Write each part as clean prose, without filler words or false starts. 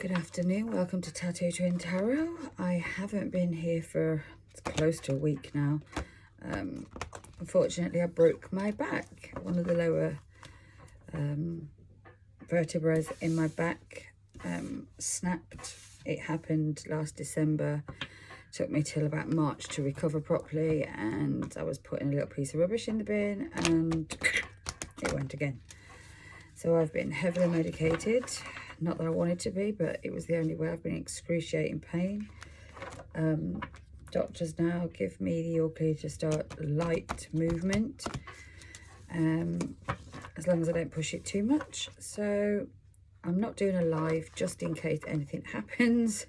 Good afternoon, welcome to Tattoo Twin Tarot. I haven't been here for close to a week now. Unfortunately, I broke my back. One of the lower vertebrae in my back snapped. It happened last December. Took me till about March to recover properly, and I was putting a little piece of rubbish in the bin and it went again. So I've been heavily medicated. Not that I wanted to be, but it was the only way. I've been in excruciating pain. Doctors now give me the all clear to start light movement, as long as I don't push it too much. So I'm not doing a live just in case anything happens.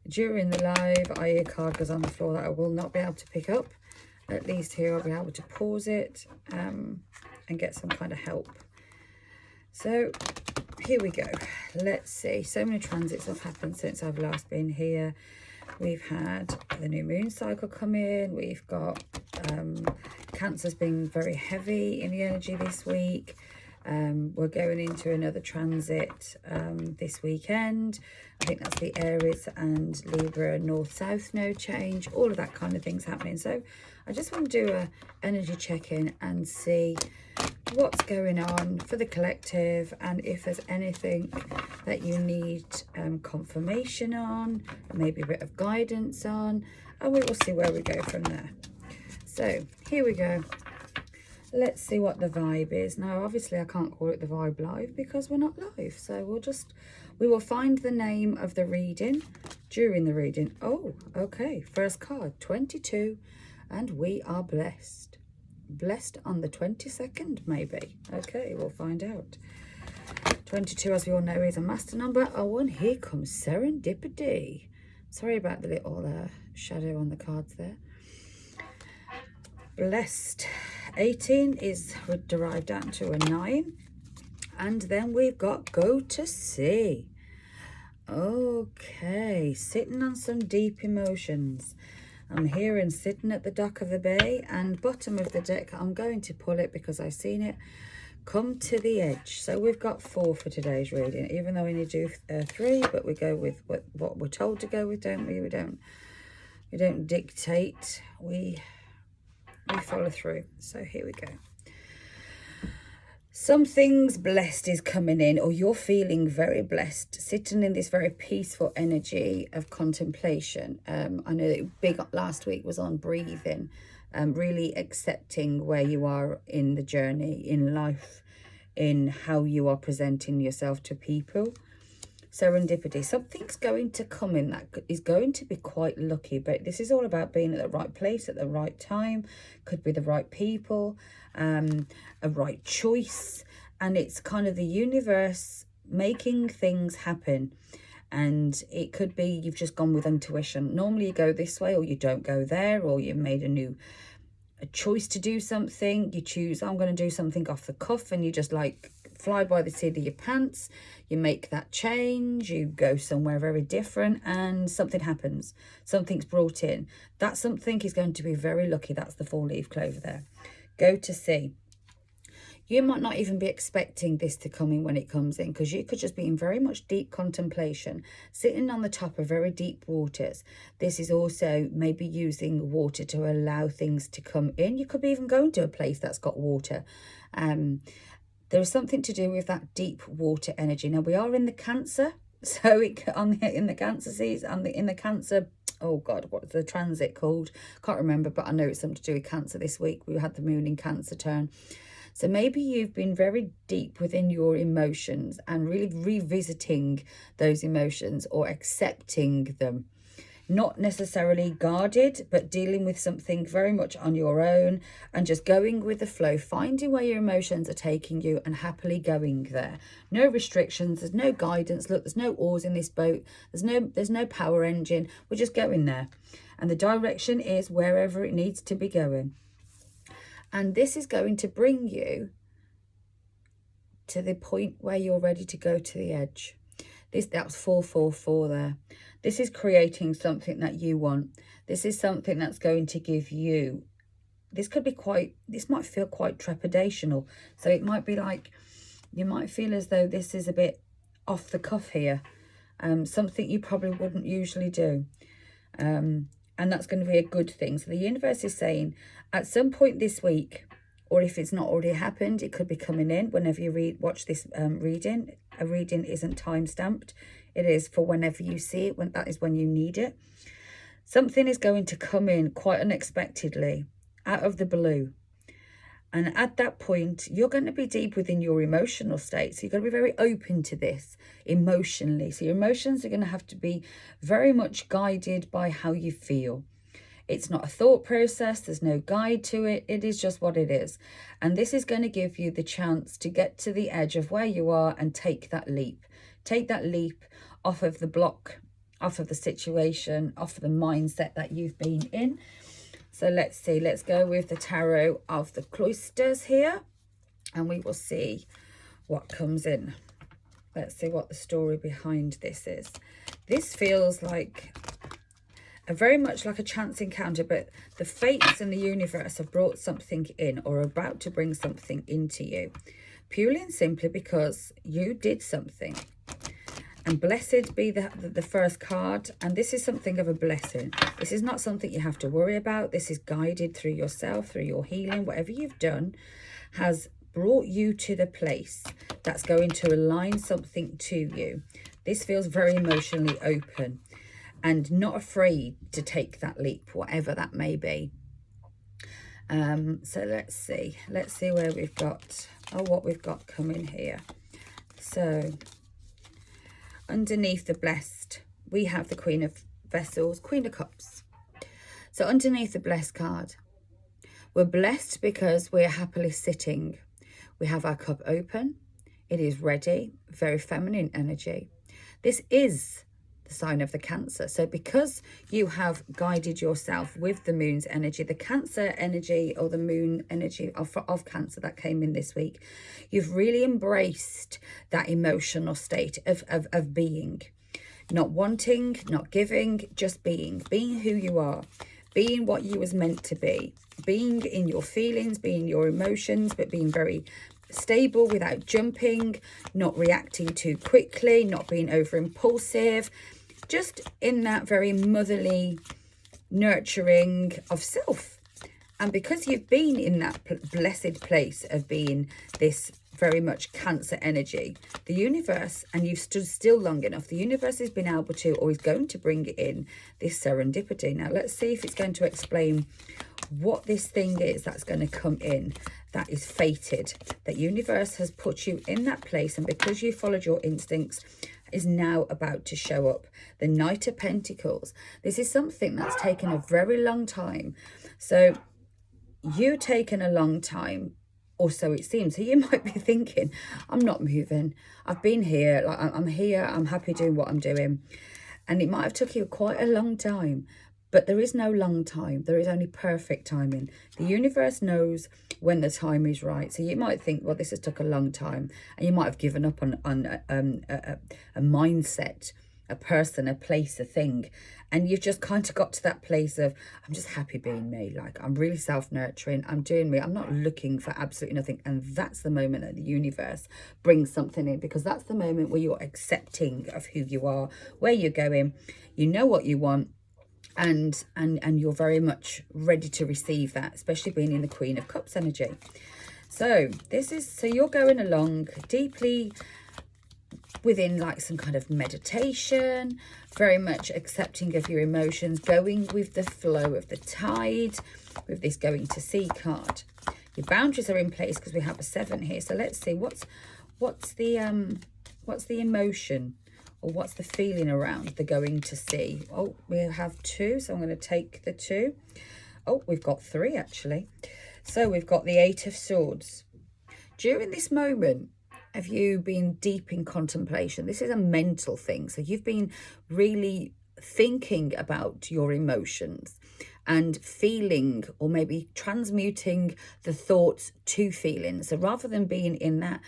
During the live, I hear card goes on the floor that I will not be able to pick up. At least here I'll be able to pause it and get some kind of help. So here we go. Let's see. So many transits have happened since I've last been here. We've had the new moon cycle come in. We've got Cancer's been very heavy in the energy this week. We're going into another transit this weekend. I think that's the Aries and Libra north-south node change. All of that kind of things happening. So I just want to do a energy check-in and see what's going on for the collective, and if there's anything that you need confirmation on, maybe a bit of guidance on, and we will see where we go from there. So here we go. Let's see what the vibe is. Now, obviously, I can't call it the vibe live because we're not live. So we will find the name of the reading during the reading. Oh, okay. First card, 22, and we are blessed. Blessed on the 22nd, maybe. Okay, we'll find out. 22, as we all know, is a master number. Oh, and here comes serendipity. Sorry about the little shadow on the cards there. Blessed. 18 is derived down to a 9. And then we've got go to sea. Okay, sitting on some deep emotions. I'm here and sitting at the dock of the bay, and bottom of the deck, I'm going to pull it because I've seen it. Come to the edge. So we've got 4 for today's reading, even though we need to do 3, but we go with what we're told to go with, don't we? We don't dictate. We follow through. So here we go. Something's blessed is coming in, or you're feeling very blessed, sitting in this very peaceful energy of contemplation. I know that big last week was on breathing, really accepting where you are in the journey, in life, in how you are presenting yourself to people. Serendipity, something's going to come in that is going to be quite lucky, but this is all about being at the right place at the right time. Could be the right people, a right choice, and it's kind of the universe making things happen. And it could be you've just gone with intuition. Normally you go this way, or you don't go there, or you've made a choice to do something. You choose, I'm going to do something off the cuff, and you just like fly by the seat of your pants. You make that change, you go somewhere very different, and something happens. Something's brought in. That something is going to be very lucky. That's the 4-leaf clover there. Go to sea. You might not even be expecting this to come in when it comes in, because you could just be in very much deep contemplation, sitting on the top of very deep waters. This is also maybe using water to allow things to come in. You could be even going to a place that's got water. There's something to do with that deep water energy. Now, we are in the Cancer, so in the Cancer season, in the Cancer, oh God, what's the transit called? Can't remember, but I know it's something to do with Cancer this week. We had the moon in Cancer turn. So maybe you've been very deep within your emotions and really revisiting those emotions or accepting them. Not necessarily guarded, but dealing with something very much on your own and just going with the flow, finding where your emotions are taking you and happily going there. No restrictions, there's no guidance. Look, there's no oars in this boat. There's no power engine. We're just going there. And the direction is wherever it needs to be going. And this is going to bring you to the point where you're ready to go to the edge. That's 444 there. This is creating something that you want. This is something that's going to give you, this might feel quite trepidational. So it might be like, you might feel as though this is a bit off the cuff here. something you probably wouldn't usually do. And that's going to be a good thing. So the universe is saying at some point this week, or if it's not already happened, it could be coming in whenever you watch this reading. A reading isn't time stamped. It is for whenever you see it, when that is when you need it. Something is going to come in quite unexpectedly, out of the blue. And at that point, you're going to be deep within your emotional state. So you're going to be very open to this emotionally. So your emotions are going to have to be very much guided by how you feel. It's not a thought process. There's no guide to it. It is just what it is. And this is going to give you the chance to get to the edge of where you are and take that leap. Take that leap off of the block, off of the situation, off of the mindset that you've been in. So let's see. Let's go with the Tarot of the Cloisters here. And we will see what comes in. Let's see what the story behind this is. This feels like very much like a chance encounter, but the fates and the universe have brought something in, or are about to bring something into you, purely and simply because you did something. And blessed be the first card, and this is something of a blessing. This is not something you have to worry about. This is guided through yourself, through your healing. Whatever you've done has brought you to the place that's going to align something to you. This feels very emotionally open and not afraid to take that leap, whatever that may be. So let's see where we've got, what we've got coming here. So underneath the blessed, we have the Queen of Vessels, Queen of Cups. So underneath the blessed card, we're blessed because we're happily sitting. We have our cup open. It is ready, very feminine energy. This is the sign of the Cancer. So because you have guided yourself with the moon's energy, the Cancer energy, or the moon energy of Cancer that came in this week, you've really embraced that emotional state of being. Not wanting, not giving, just being who you are, being what you was meant to be, being in your feelings, being your emotions, but being very stable without jumping, not reacting too quickly, not being over impulsive, just in that very motherly nurturing of self. And because you've been in that blessed place of being this very much Cancer energy, the universe, and you've stood still long enough, the universe has been able to, or is going to bring in this serendipity. Now let's see if it's going to explain what this thing is that's going to come in that is fated. That universe has put you in that place, and because you followed your instincts, is now about to show up. The Knight of Pentacles. This is something that's taken a very long time. So you've taken a long time, or so it seems. So you might be thinking, I'm not moving. I've been here. Like I'm here. I'm happy doing what I'm doing. And it might have took you quite a long time. But there is no long time. There is only perfect timing. The universe knows when the time is right. So you might think, well, this has took a long time. And you might have given up on a mindset, a person, a place, a thing. And you've just kind of got to that place of, I'm just happy being me. Like, I'm really self-nurturing. I'm doing me. I'm not looking for absolutely nothing. And that's the moment that the universe brings something in. Because that's the moment where you're accepting of who you are, where you're going. You know what you want. And you're very much ready to receive that, especially being in the Queen of Cups energy. So you're going along deeply within like some kind of meditation, very much accepting of your emotions, going with the flow of the tide, with this going to sea card. Your boundaries are in place because we have a 7 here. So let's see what's the emotion, or what's the feeling around the going to sea? Oh, we have 2, so I'm going to take the 2. Oh, we've got 3 actually. So we've got the 8 of Swords. During this moment, have you been deep in contemplation? This is a mental thing. So you've been really thinking about your emotions and feeling, or maybe transmuting the thoughts to feelings. So rather than being in that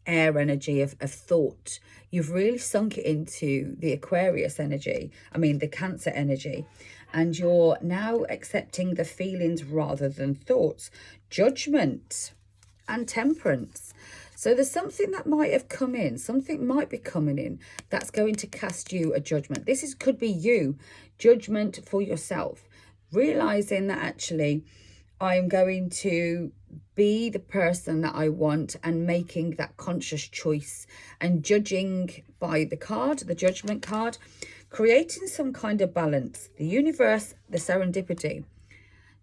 air energy of thought, you've really sunk it into the Aquarius energy, the Cancer energy, and you're now accepting the feelings rather than thoughts. Judgment and Temperance. So there's something that might have come in, something might be coming in that's going to cast you a judgment. Could be you, judgment for yourself, realizing that actually I'm going to be the person that I want and making that conscious choice and judging by the card, the judgment card, creating some kind of balance. The universe, the serendipity.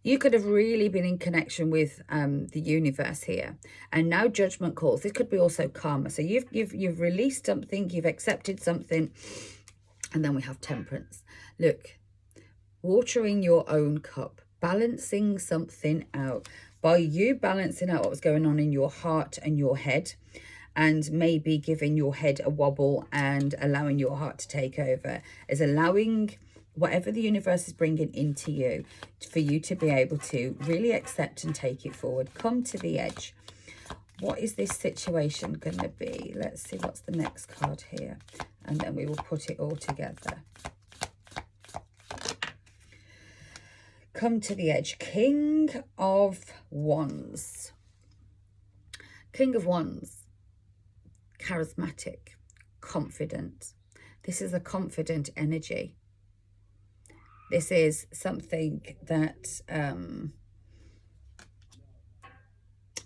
You could have really been in connection with the universe here, and now judgment calls. This could be also karma. So you've released something, you've accepted something, and then we have temperance. Look, watering your own cup, balancing something out. By you balancing out what was going on in your heart and your head, and maybe giving your head a wobble and allowing your heart to take over, is allowing whatever the universe is bringing into you for you to be able to really accept and take it forward. Come to the edge. What is this situation going to be? Let's see what's the next card here, and then we will put it all together. Come to the edge. King of Wands. King of Wands. Charismatic. Confident. This is a confident energy. This is something that,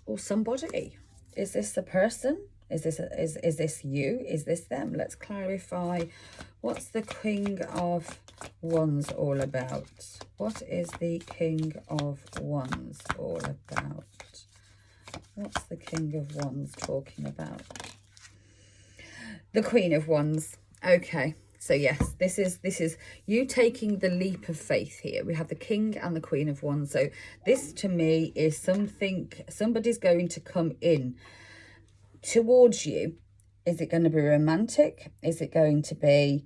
or somebody. Is this a person? Is this you? Is this them? Let's clarify. What's the King of Wands all about? What is the King of Wands all about? What's the King of Wands talking about? The Queen of Wands. Okay. So yes, this is you taking the leap of faith here. We have the King and the Queen of Wands. So this to me is somebody's going to come in towards you. Is it going to be romantic? Is it going to be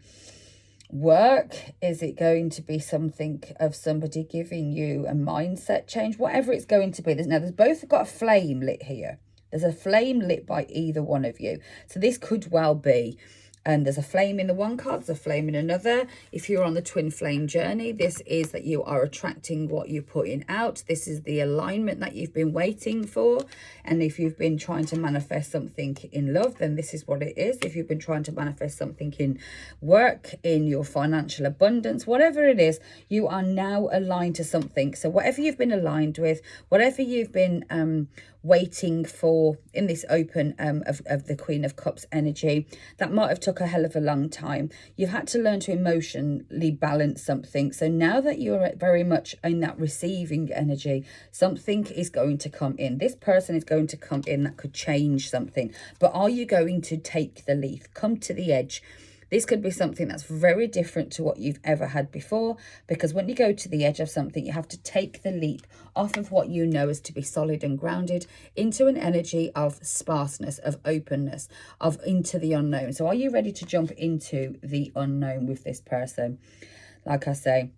work? Is it going to be something of somebody giving you a mindset change? Whatever it's going to be. There's both got a flame lit here. There's a flame lit by either one of you. So this could well be. And there's a flame in the one card, there's a flame in another. If you're on the twin flame journey, this is that you are attracting what you're putting out. This is the alignment that you've been waiting for. And if you've been trying to manifest something in love, then this is what it is. If you've been trying to manifest something in work, in your financial abundance, whatever it is, you are now aligned to something. So whatever you've been aligned with, whatever you've been waiting for in this open of the Queen of Cups energy, that might have took a hell of a long time. You've had to learn to emotionally balance something. So now that you're very much in that receiving energy, something is going to come in. This person is going to come in that could change something. But are you going to take the leap? Come to the edge. This could be something that's very different to what you've ever had before, because when you go to the edge of something, you have to take the leap off of what you know as to be solid and grounded into an energy of sparseness, of openness, of into the unknown. So are you ready to jump into the unknown with this person? Like I say,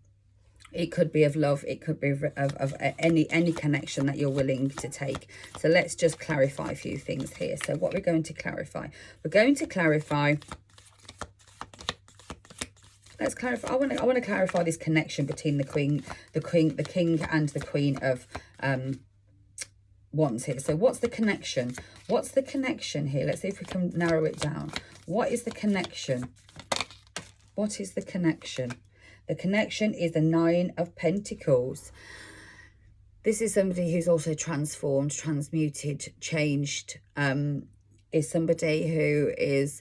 it could be of love. It could be of any connection that you're willing to take. So let's just clarify a few things here. So what we're going to clarify, let's clarify. I want to clarify this connection between the King and the Queen of Wands here. So what's the connection? What's the connection here? Let's see if we can narrow it down. What is the connection? What is the connection? The connection is the Nine of Pentacles. This is somebody who's also transformed, transmuted, changed. Is somebody who is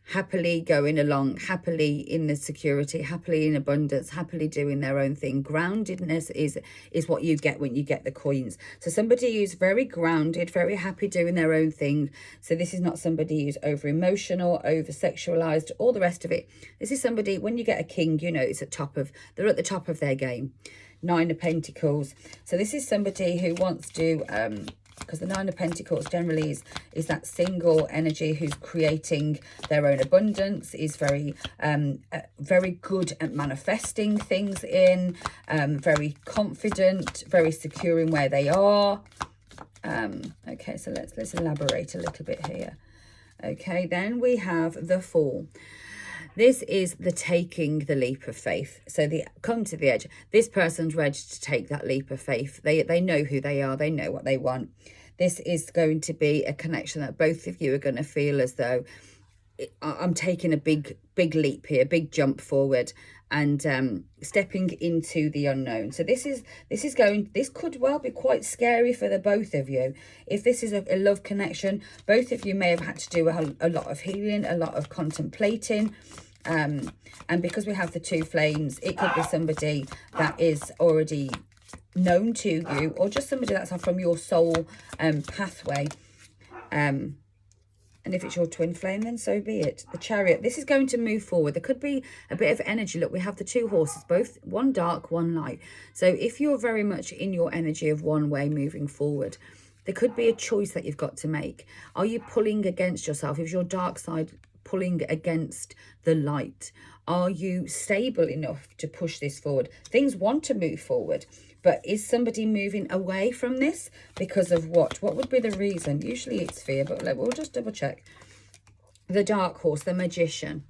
happily going along, happily in the security, happily in abundance, happily doing their own thing. Groundedness is what you get when you get the coins. So somebody who's very grounded, very happy doing their own thing. So this is not somebody who's over emotional, over sexualized, all the rest of it. This is somebody, when you get a king, you know, it's they're at the top of their game. Nine of Pentacles. So this is somebody who wants to because the Nine of Pentacles generally is that single energy who's creating their own abundance, is very very good at manifesting things in, very confident, very secure in where they are. Okay, so let's elaborate a little bit here. Okay, then we have the Fool. This is the taking the leap of faith. So come to the edge. This person's ready to take that leap of faith. They know who they are. They know what they want. This is going to be a connection that both of you are going to feel as though I'm taking a big leap here, big jump forward, and stepping into the unknown. So this could well be quite scary for the both of you. If this is a love connection, both of you may have had to do a lot of healing, a lot of contemplating. And because we have the two flames, it could be somebody that is already known to you, or just somebody that's from your soul pathway. And if it's your twin flame, then so be it. The Chariot, this is going to move forward. There could be a bit of energy. Look, we have the two horses, both one dark, one light. So if you're very much in your energy of one way moving forward, there could be a choice that you've got to make. Are you pulling against yourself? Is your dark side pulling against the light? Are you stable enough to push this forward? Things want to move forward, but is somebody moving away from this because of what? What would be the reason? Usually it's fear, but we'll just double check. The Dark Horse, the Magician.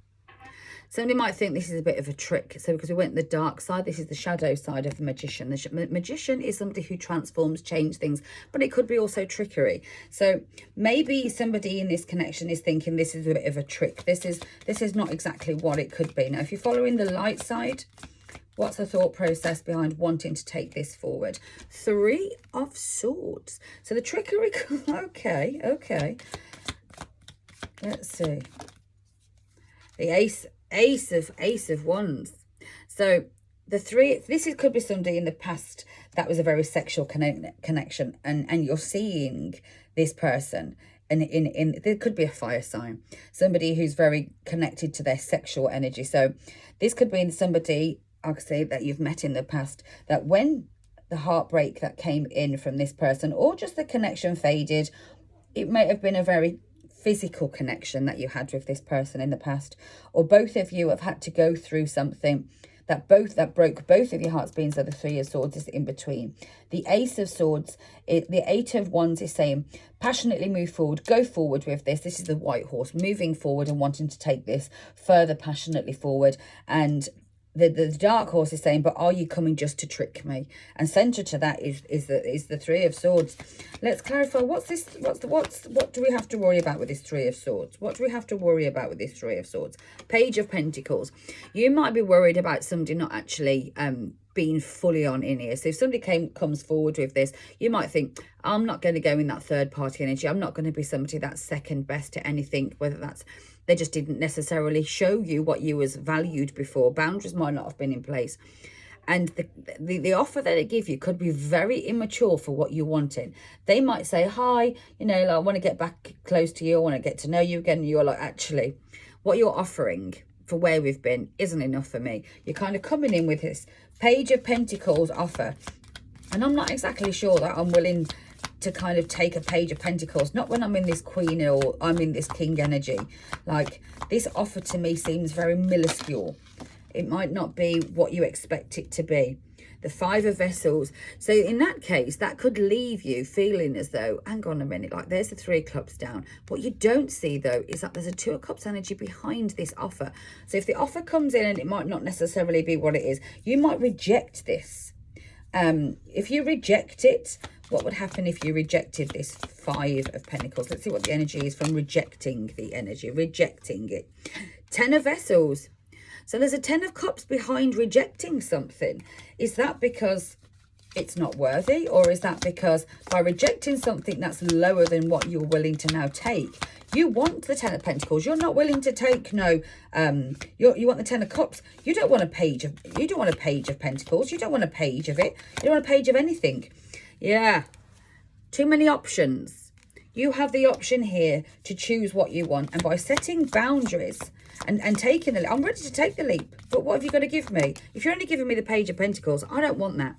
Somebody might think this is a bit of a trick. So because we went the dark side, this is the shadow side of the Magician. The Magician is somebody who transforms, change things, but it could be also trickery. So maybe somebody in this connection is thinking this is a bit of a trick. This is not exactly what it could be. Now, if you're following the light side, what's the thought process behind wanting to take this forward? Three of Swords. So the trickery, okay. Let's see. The Ace of Wands. So the three, could be somebody in the past that was a very sexual connection, and you're seeing this person, and there could be a fire sign, somebody who's very connected to their sexual energy. So this could be somebody, I could say, that you've met in the past, that when the heartbreak that came in from this person, or just the connection faded, it may have been a very physical connection that you had with this person in the past, or both of you have had to go through something that broke both of your hearts being. So the Three of Swords is in between. The Ace of Swords, the Eight of Wands is saying passionately move forward, go forward with this. This is the White Horse moving forward and wanting to take this further passionately forward. And the Dark Horse is saying, but are you coming just to trick me? And centre to that is the Three of Swords. Let's clarify, what do we have to worry about with this Three of Swords? What do we have to worry about with this Three of Swords? Page of Pentacles. You might be worried about somebody not actually being fully on in here. So if somebody comes forward with this, you might think, I'm not going to go in that third party energy. I'm not going to be somebody that's second best to anything, whether that's they just didn't necessarily show you what you was valued before. Boundaries might not have been in place. And the offer that they give you could be very immature for what you're wanting. They might say, hi, like, I want to get back close to you. I want to get to know you again. And you're like, actually, what you're offering for where we've been isn't enough for me. You're kind of coming in with this Page of Pentacles offer. And I'm not exactly sure that I'm willing to kind of take a Page of Pentacles, not when I'm in this Queen or I'm in this King energy. Like, this offer to me seems very minuscule. It might not be what you expect it to be. The Five of Vessels. So in that case, that could leave you feeling as though, hang on a minute, like there's the Three of Cups down. What you don't see though is that there's a Two of Cups energy behind this offer. So if the offer comes in and it might not necessarily be what it is, you might reject this. If you reject it, what would happen if you rejected this Five of Pentacles? Let's see what the energy is from rejecting the energy, rejecting it. Ten of Vessels. So there's a Ten of Cups behind rejecting something. Is that because it's not worthy? Or is that because by rejecting something that's lower than what you're willing to now take, you want the Ten of Pentacles? You're not willing to take, you want the Ten of Cups. You don't want a Page of Pentacles. You don't want a page of it. You don't want a page of anything. Yeah. Too many options. You have the option here to choose what you want. And by setting boundaries and taking the leap, I'm ready to take the leap. But what have you got to give me? If you're only giving me the Page of Pentacles, I don't want that.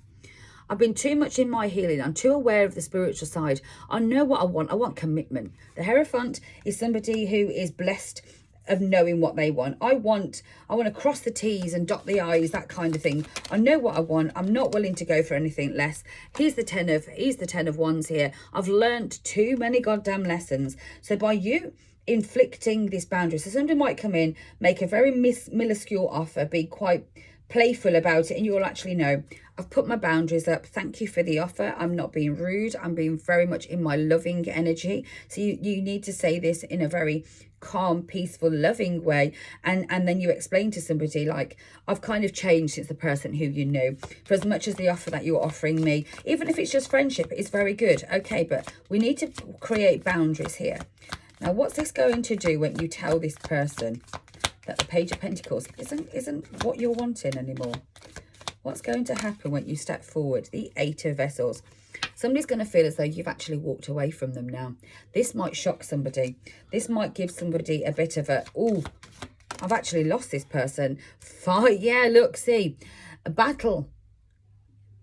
I've been too much in my healing. I'm too aware of the spiritual side. I know what I want. I want commitment. The Hierophant is somebody who is blessed of knowing what they want. I want to cross the T's and dot the I's, that kind of thing. I know what I want. I'm not willing to go for anything less. He's the Ten of Wands here. I've learned too many goddamn lessons. So by you inflicting this boundary, so somebody might come in, make a very minuscule offer, be quite playful about it, and you'll actually know, I've put my boundaries up. Thank you for the offer. I'm not being rude. I'm being very much in my loving energy. So you need to say this in a very calm, peaceful, loving way. And then you explain to somebody, like, I've kind of changed since the person who you knew. For as much as the offer that you're offering me, even if it's just friendship, is very good. Okay, but we need to create boundaries here. Now, what's this going to do when you tell this person that the Page of Pentacles isn't what you're wanting anymore? What's going to happen when you step forward? The Eight of Vessels. Somebody's going to feel as though you've actually walked away from them now. This might shock somebody. This might give somebody a bit of a, oh, I've actually lost this person. Fight, yeah, look, see, a battle.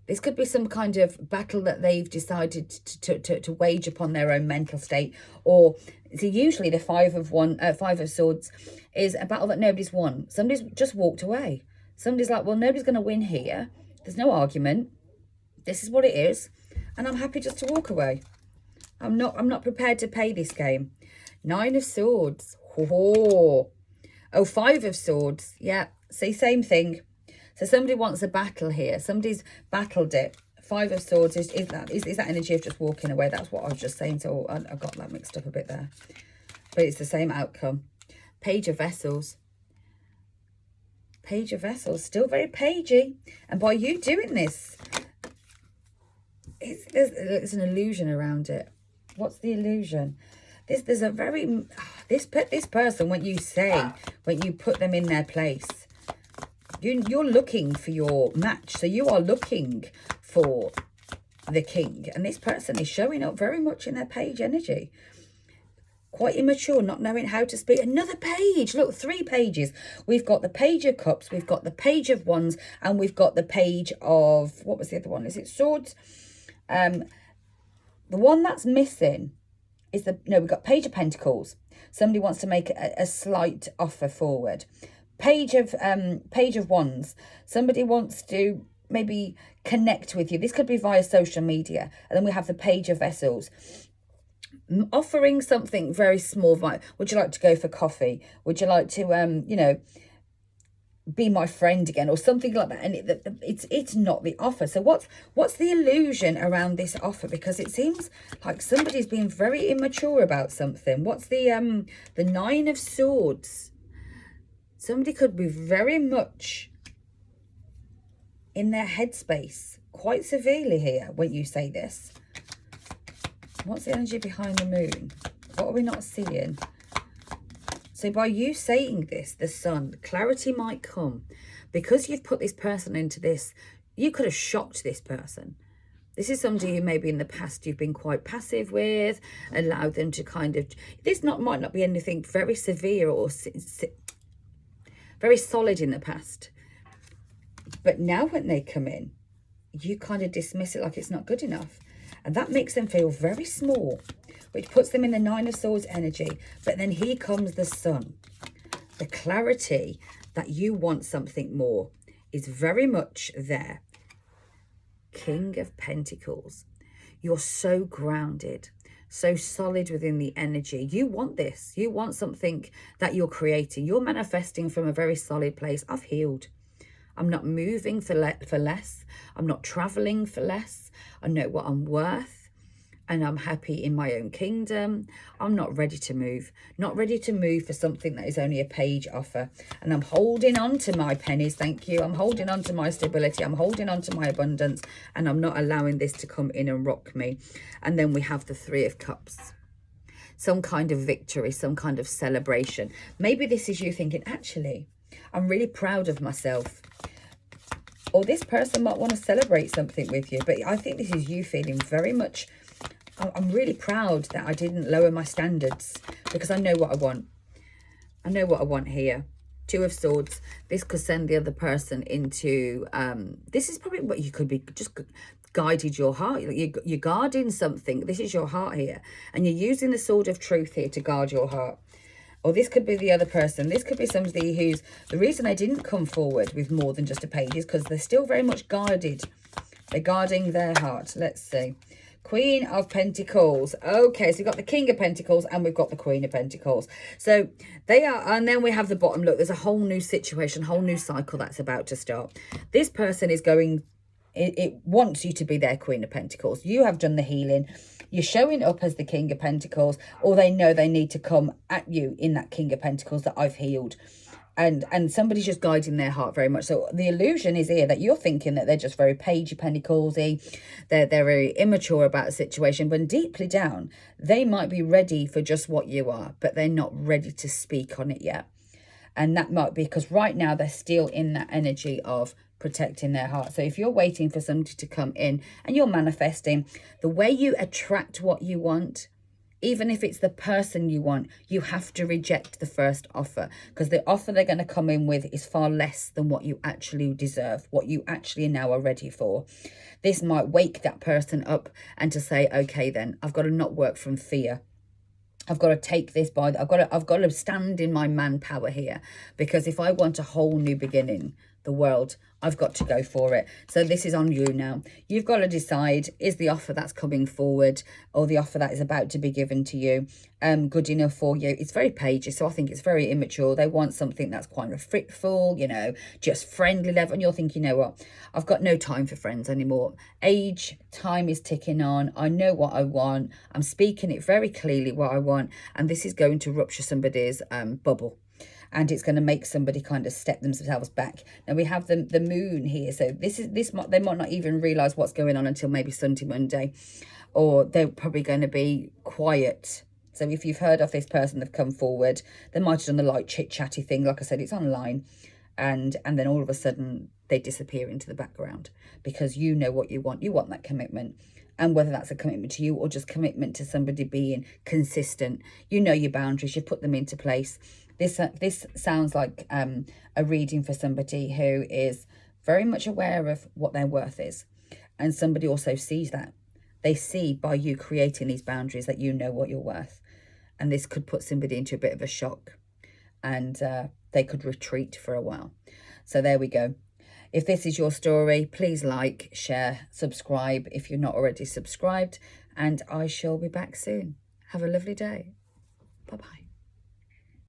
This could be some kind of battle that they've decided to wage upon their own mental state. Or, so usually the Five of Swords is a battle that nobody's won. Somebody's just walked away. Somebody's like, well, nobody's going to win here. There's no argument. This is what it is. And I'm happy just to walk away. I'm not prepared to play this game. Nine of Swords. Oh, Five of Swords. Yeah, see, same thing. So somebody wants a battle here. Somebody's battled it. Five of Swords is that energy of just walking away. That's what I was just saying. So I got that mixed up a bit there. But it's the same outcome. Page of Vessels. Page of Vessels, still very pagey. And by you doing this, there's an illusion around it. What's the illusion? There's a very, this person, when you put them in their place, you're looking for your match. So you are looking for the king. And this person is showing up very much in their page energy. Quite immature, not knowing how to speak. Another page. Look, 3 pages. We've got the Page of Cups. We've got the Page of Wands. And we've got the Page of... What was the other one? Is it Swords? The one that's missing is the... No, we've got Page of Pentacles. Somebody wants to make a slight offer forward. Page of Wands. Somebody wants to maybe connect with you. This could be via social media. And then we have the Page of Vessels. Offering something very small. Would you like to go for coffee? Would you like to, you know, be my friend again, or something like that? And it's not the offer. So what's the illusion around this offer? Because it seems like somebody's being very immature about something. What's the Nine of Swords? Somebody could be very much in their headspace quite severely here when you say this. What's the energy behind the moon? What are we not seeing? So by you saying this, the Sun, clarity might come. Because you've put this person into this, you could have shocked this person. This is somebody who maybe in the past you've been quite passive with, allowed them to kind of... This might not be anything very severe or very solid in the past. But now when they come in, you kind of dismiss it like it's not good enough. And that makes them feel very small, which puts them in the Nine of Swords energy. But then here comes the Sun. The clarity that you want something more is very much there. King of Pentacles. You're so grounded, so solid within the energy. You want this. You want something that you're creating. You're manifesting from a very solid place. I've healed. I'm not moving for less. I'm not traveling for less. I know what I'm worth, and I'm happy in my own kingdom. I'm not ready to move. Not ready to move for something that is only a page offer. And I'm holding on to my pennies, thank you. I'm holding on to my stability. I'm holding on to my abundance, and I'm not allowing this to come in and rock me. And then we have the Three of Cups. Some kind of victory, some kind of celebration. Maybe this is you thinking, actually, I'm really proud of myself. Or this person might want to celebrate something with you. But I think this is you feeling very much, I'm really proud that I didn't lower my standards, because I know what I want. I know what I want here. Two of Swords. This could send the other person into, this is probably what you could be just guided your heart. You're guarding something. This is your heart here. And you're using the Sword of Truth here to guard your heart. Or this could be the other person. This could be somebody who's... The reason they didn't come forward with more than just a page is because they're still very much guarded. They're guarding their heart. Let's see. Queen of Pentacles. Okay, so we've got the King of Pentacles and we've got the Queen of Pentacles. So they are, and then we have the bottom. Look, there's a whole new situation, whole new cycle that's about to start. This person is going, it wants you to be their Queen of Pentacles. You have done the healing. You're showing up as the King of Pentacles, or they know they need to come at you in that King of Pentacles that I've healed. And somebody's just guiding their heart very much. So the illusion is here that you're thinking that they're just very pagey, pentaclesy, they're very immature about a situation, but deeply down, they might be ready for just what you are, but they're not ready to speak on it yet. And that might be because right now they're still in that energy of protecting their heart. So if you're waiting for somebody to come in and you're manifesting, the way you attract what you want, even if it's the person you want, you have to reject the first offer, because the offer they're going to come in with is far less than what you actually deserve, what you actually now are ready for. This might wake that person up and to say, okay, then I've got to not work from fear. I've got to take this by, I've got to stand in my manpower here, because if I want a whole new beginning, the world, I've got to go for it. So this is on you now. You've got to decide, is the offer that's coming forward or the offer that is about to be given to you good enough for you? It's very pagey, so I think it's very immature. They want something that's quite a fitful, you know, just friendly level. And you're thinking, you know what, I've got no time for friends anymore. Age, time is ticking on. I know what I want. I'm speaking it very clearly what I want. And this is going to rupture somebody's bubble. And it's going to make somebody kind of step themselves back. Now we have the moon here, so they might not even realize what's going on until maybe Sunday, Monday, or they're probably going to be quiet. So if you've heard of this person, they've come forward, they might have done the light chit chatty thing. Like I said, it's online, and then all of a sudden they disappear into the background because you know what you want. You want that commitment. And whether that's a commitment to you or just commitment to somebody being consistent, you know your boundaries, you put them into place. This sounds like a reading for somebody who is very much aware of what their worth is. And somebody also sees that. They see by you creating these boundaries that you know what you're worth. And this could put somebody into a bit of a shock. And they could retreat for a while. So there we go. If this is your story, please like, share, subscribe if you're not already subscribed. And I shall be back soon. Have a lovely day. Bye-bye.